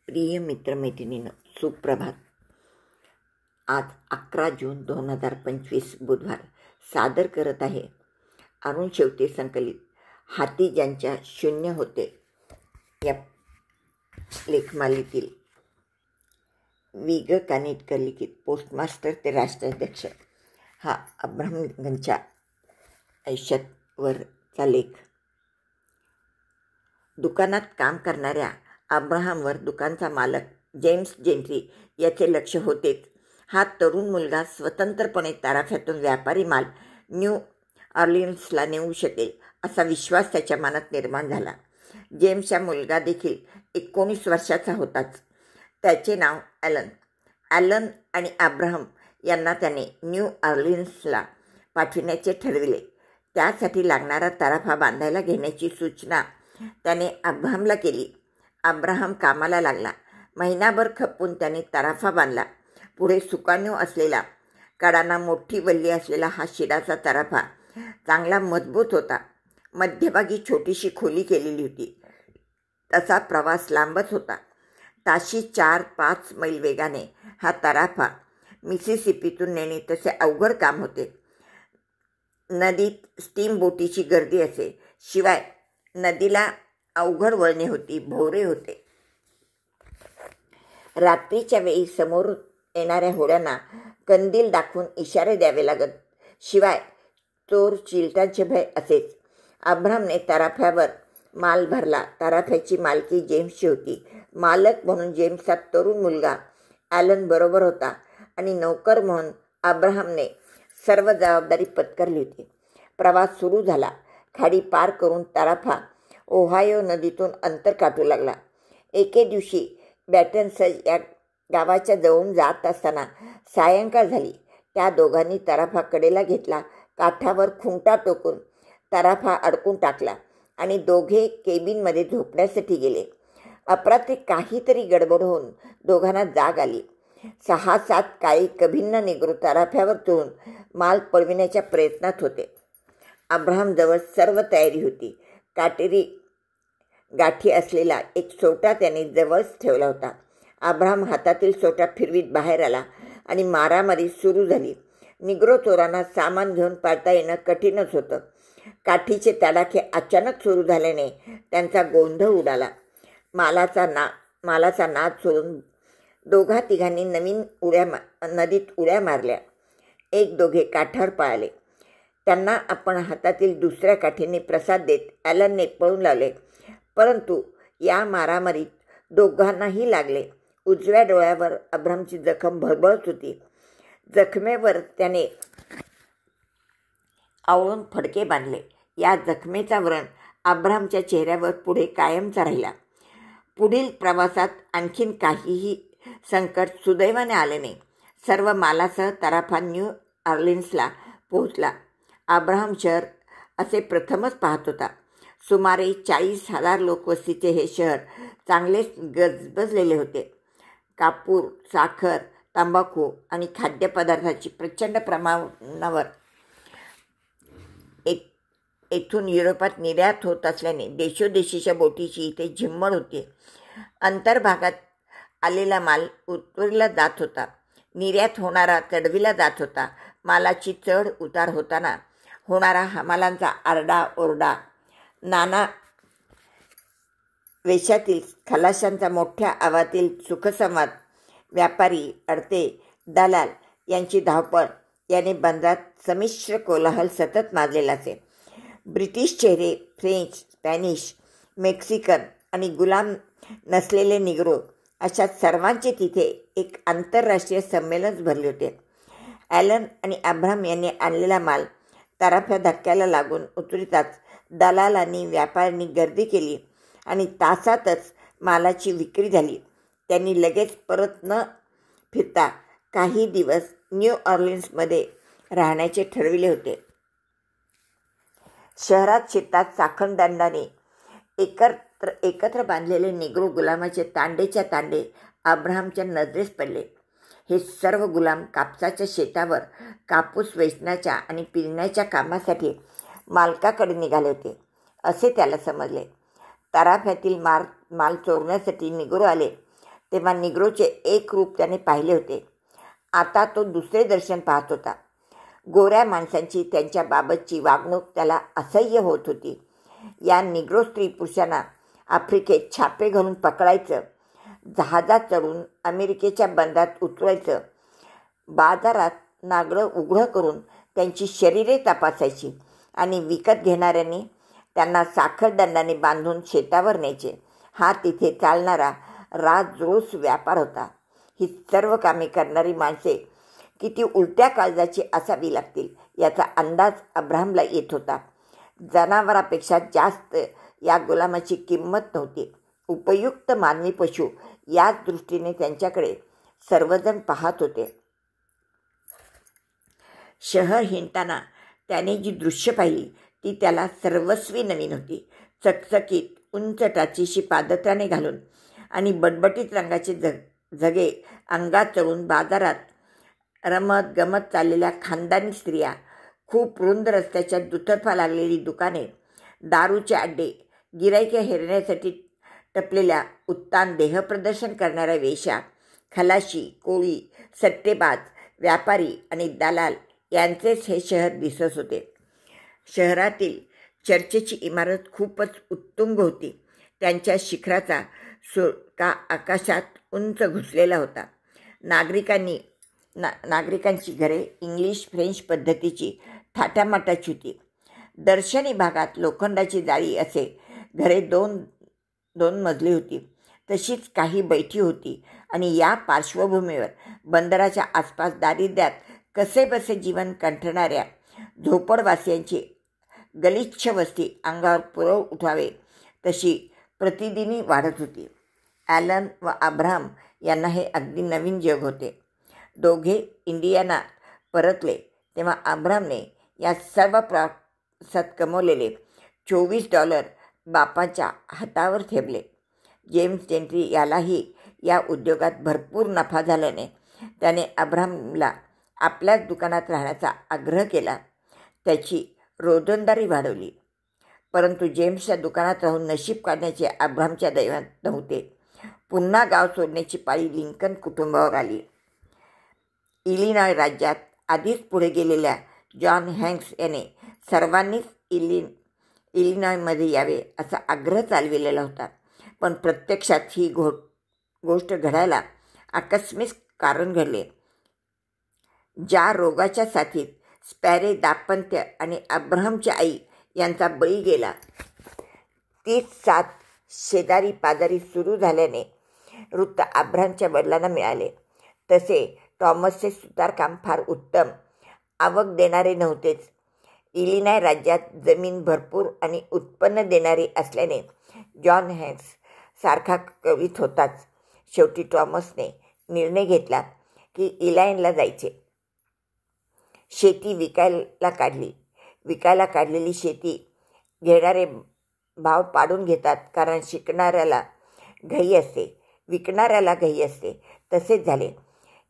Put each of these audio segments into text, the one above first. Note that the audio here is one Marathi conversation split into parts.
प्रिय मित्रमैत्रिणींनो, सुप्रभात. आज 11 जून 2025 बुधवार. सादर करत आहे अरुण शेवते संकलित हाती ज्यांच्या शून्य होते या लेखमालेतील विग कानेटकर लिखित पोस्टमास्टर ते राष्ट्राध्यक्ष हा अब्राहम लिंकनच्या आयुष्यावरचा लेख. दुकानात काम करणाऱ्या अब्राहमवर दुकानचा मालक जेम्स जेंट्री याचे लक्ष होतेच. हा तरुण मुलगा स्वतंत्रपणे ताराफ्यातून व्यापारी माल न्यू ऑर्लिन्सला नेऊ शकेल असा विश्वास त्याच्या मनात निर्माण झाला. जेम्सचा मुलगा देखील 19 वर्षाचा होताच. त्याचे नाव ॲलन आणि अब्राहम यांना त्याने न्यू ऑर्लिन्सला पाठविण्याचे ठरविले. त्यासाठी लागणारा तराफा बांधायला घेण्याची सूचना त्याने अब्राहमला केली. अब्राहम कामाला लागला. महिनाभर खपून त्याने तराफा बांधला. पुढे सुकाणू असलेला, कडांना मोठी वल्ली असलेला हा शिडाचा तराफा चांगला मजबूत होता. मध्यभागी छोटीशी खोली केलेली होती. तसा प्रवास लांबच होता. ताशी 4-5 मैल वेगाने हा तराफा मिसिसिपीतून नेणे तसे अवघड काम होते. नदीत स्टीम बोटीची गर्दी असे. शिवाय नदीला अवघड वळणे होती, भोवरे होते. रात्रीच्या वेळी समोर येणाऱ्या होड्यांना कंदील दाखवून इशारे द्यावे लागत. शिवाय चोर चिलटांचे भय असेच. अब्राहमने तराफ्यावर माल भरला. तराफ्याची मालकी जेम्सची होती. मालक म्हणून जेम्सचा तरुण मुलगा ॲलन बरोबर होता आणि नौकर म्हणून अब्राहमने सर्व जबाबदारी पत्करली होती. प्रवास सुरू झाला. खाडी पार करून तराफा ओहायो नदीतून अंतर काढू लागला. एके दिवशी बॅटन्सज या गावाच्या जवळून जात असताना सायंकाळ झाली. त्या दोघांनी तराफा कडेला घेतला. काठावर खुंटा टोकून तराफा अडकून टाकला आणि दोघे केबिनमध्ये झोपण्यासाठी गेले. अपरात्री काहीतरी गडबड होऊन दोघांना जाग आली. 6-7 काळी कभिन्न निग्रो तराफ्यावर चढून माल पळविण्याच्या प्रयत्नात होते. अब्राहमजवळ सर्व तयारी होती. काटेरी गाठी असलेला एक सोटा त्याने जवळच ठेवला होता. अब्राहम हातातील सोटा फिरवीत बाहेर आला आणि मारामारी सुरू झाली. निग्रो चोरांना सामान घेऊन पाळता येणं कठीणच होतं. काठीचे तडाखे अचानक सुरू झाल्याने त्यांचा गोंधळ उडाला. मालाचा नाद सोडून दोघा तिघांनी नदीत उड्या मारल्या. 1-2 काठावर पळाले. त्यांना आपण हातातील दुसऱ्या काठीने प्रसाद देत ॲलनने पळून लावले. परंतु या मारामारीत दोघांनाही लागले. उजव्या डोळ्यावर अब्राहमची जखम भरभरत होती. जखमेवर त्याने आवळून फडके बांधले. या जखमेचा व्रण अब्राहमच्या चेहऱ्यावर पुढे कायमचा राहिला. पुढील प्रवासात आणखीन काहीही संकट सुदैवाने आले नाही. सर्व मालासह तराफा न्यू ऑर्लिन्सला पोहोचला. अब्राहम शहर असे प्रथमच पाहत होता. सुमारे 40,000 लोकवस्तीचे हे शहर चांगलेच गजबजलेले होते. कापूर, साखर, तंबाखू आणि खाद्यपदार्थाची प्रचंड प्रमाणावर येथून युरोपात निर्यात होत असल्याने देशोदेशीच्या बोटीची इथे झिम्मड होती. अंतर्भागात आलेला माल उतरविला जात होता. निर्यात होणारा चढविला जात होता. मालाची चढ उतार होताना होणारा हमालांचा आरडाओरडा, नाना वेशातील खलाशांचा मोठ्या आवाजातील सुखसंवाद, व्यापारी, अडते, दलाल यांची धावपळ याने बंदरात संमिश्र कोलाहल सतत माजलेला असे. ब्रिटिश चेहरे, फ्रेंच, स्पॅनिश, मेक्सिकन आणि गुलाम नसलेले निग्रो अशा सर्वांचे तिथे एक आंतरराष्ट्रीय संमेलनच भरले होते. ॲलन आणि अब्राहम यांनी आणलेला माल तराफ्या धक्क्याला लागून उतरताच दलालांनी, व्यापाऱ्यांनी गर्दी केली आणि तासातच मालाची विक्री झाली. त्यांनी लगेच परत न फिरता काही दिवस न्यू ऑर्लिन्समध्ये राहण्याचे ठरविले होते. शहरात शेतात साखळदंडाने एकत्र बांधलेले निग्रो गुलामाचे तांडेच्या तांडे अब्राहमच्या नजरेस पडले. हे सर्व गुलाम कापसाच्या शेतावर कापूस वेचण्याच्या आणि पिळण्याच्या कामासाठी मालकाकडे निघाले होते असे त्याला समजले. तराफ्यातील माल चोरण्यासाठी निग्रो आले तेव्हा निग्रोचे एक रूप त्याने पाहिले होते. आता तो दुसरे दर्शन पाहत होता. गोऱ्या माणसांची त्यांच्याबाबतची वागणूक त्याला असह्य होत होती. या निग्रो स्त्री पुरुषांना आफ्रिकेत छापे घालून पकडायचं, जहाजात चढून अमेरिकेच्या बंदरात उतरवायचं, बाजारात नागडं उघडं करून त्यांची शरीरे तपासायची आणि विकत घेणाऱ्यांनी त्यांना साखरदंडाने बांधून शेतावर न्यायचे. हा तिथे चालणारा राजरोस व्यापार होता. ही सर्व कामे करणारी माणसे किती उलट्या काळजाची असावी लागतील याचा अंदाज अब्राहमला येत होता. जनावरापेक्षा जास्त या गुलामाची किंमत नव्हती. उपयुक्त मानवी पशु याच दृष्टीने त्यांच्याकडे सर्वजण पाहत होते. शहर हिंडताना त्याने जी दृश्य पाहिली ती त्याला सर्वस्वी नवीन होती. चकचकीत उंच टाचीशी पादत्राणे घालून आणि बटबटीत रंगाचे झगे अंगात चढून बाजारात रमत गमत चाललेल्या खानदानी स्त्रिया, खूप रुंद रस्त्याच्या दुतर्फा लागलेली दुकाने, दारूचे अड्डे, गिराईके हेरण्यासाठी टपलेल्या उत्तान देहप्रदर्शन करणाऱ्या वेश्या, खलाशी, कोळी, सट्टेबाज, व्यापारी आणि दलाल यांचेच हे शहर दिसत होते. शहरातील चर्चेची इमारत खूपच उत्तुंग होती. त्यांच्या शिखराचा सुळका आकाशात उंच घुसलेला होता. नागरिकांची घरे इंग्लिश फ्रेंच पद्धतीची थाटामाटाची होती. दर्शनी भागात लोखंडाची जाळी असे घरे दोन मजली होती. तशीच काही बैठी होती आणि या पार्श्वभूमीवर बंदराच्या आसपास दारिद्र्यात कसेबसे जीवन कंठणाऱ्या झोपडवासियांची गलिच्छ वस्ती अंगावर पुरव उठावे तशी प्रतिदिनी वाढत होती. ॲलन व अब्राहम यांना हे अगदी नवीन जग होते. दोघे इंडियानात परतले तेव्हा अब्राहमने या सर्व प्रवासात कमवलेले $24 बापाच्या हातावर ठेवले. जेम्स जेंट्री यालाही या उद्योगात भरपूर नफा झाल्याने त्याने अब्राहमला आपल्याच दुकानात राहण्याचा आग्रह केला. त्याची रोजंदारी वाढवली. परंतु जेम्सच्या दुकानात राहून नशीब काढण्याचे अब्राहमच्या दैवात नव्हते. पुन्हा गाव सोडण्याची पाळी लिंकन कुटुंबावर आली. इलिनॉय राज्यात आधीच पुढे गेलेल्या जॉन हँक्स याने सर्वांनीच इलिनॉयमध्ये यावे असा आग्रह चालविलेला होता. पण प्रत्यक्षात ही गोष्ट घडायला आकस्मिक कारण घडले. ज्या रोगाच्या साथीत स्पॅरे दाम्पत्य आणि अब्राहमची आई यांचा बळी गेला, तीच साथ शेजारी पाजारी सुरू झाल्याने वृत्त अब्राहमच्या वडिलांना मिळाले. तसे टॉमसचे सुतारकाम फार उत्तम आवक देणारे नव्हतेच. इलिनॉय राज्यात जमीन भरपूर आणि उत्पन्न देणारी असल्याने जॉन हँक्स सारखा कवित होताच. शेवटी टॉमसने निर्णय घेतला की इलिनॉयला जायचे. शेती विकायला काढलेली शेती घेणारे भाव पाडून घेतात, कारण शिकणाऱ्याला घाई असते, विकणाऱ्याला घाई असते. तसेच झाले.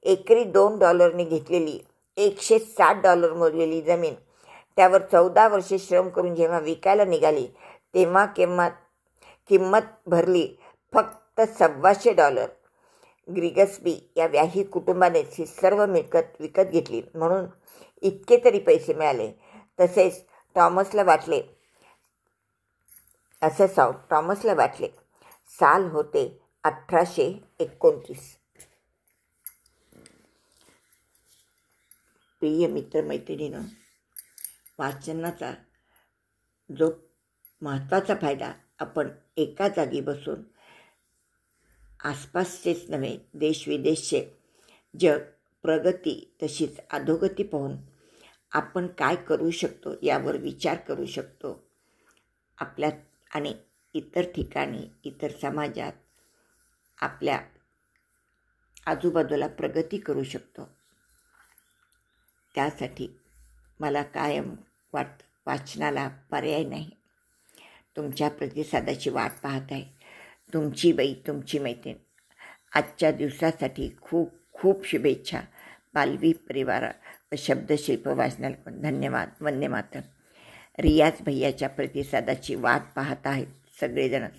एकरी $2 घेतलेली $160 मोजलेली जमीन त्यावर 14 वर्षे श्रम करून जेव्हा विकायला निघाली तेव्हा किंमत भरली फक्त $1,200. ग्रिगस्बी या व्याही कुटुंबानेच ही सर्व मिळकत विकत घेतली म्हणून इतके तरी पैसे मिळाले. तसेच टॉमसला वाटले. साल होते 1829. प्रिय मित्रमैत्रिणींनो, वाचनाचा जो महत्त्वाचा फायदा आपण एका जागी बसून आसपासचेच नव्हे देशविदेशचे जग प्रगती तशीच अधोगती पाहून आपण काय करू शकतो यावर विचार करू शकतो. आपल्यात आणि इतर ठिकाणी, इतर समाजात, आपल्या आजूबाजूला प्रगती करू शकतो. त्यासाठी मला कायम वाचनाला पर्याय नाही. तुमच्या प्रतिसादाची वाट पाहत आहे. तुमची बाई, तुमची मैत्रीण. आजच्या दिवसासाठी खूप खूप शुभेच्छा. पालवी परिवार व शब्दशिल्प वाचनाला धन्यवाद. वंदे मातरम. रियाज भैयाच्या प्रतिसादाची वाट पाहत आहेत सगळेजणच.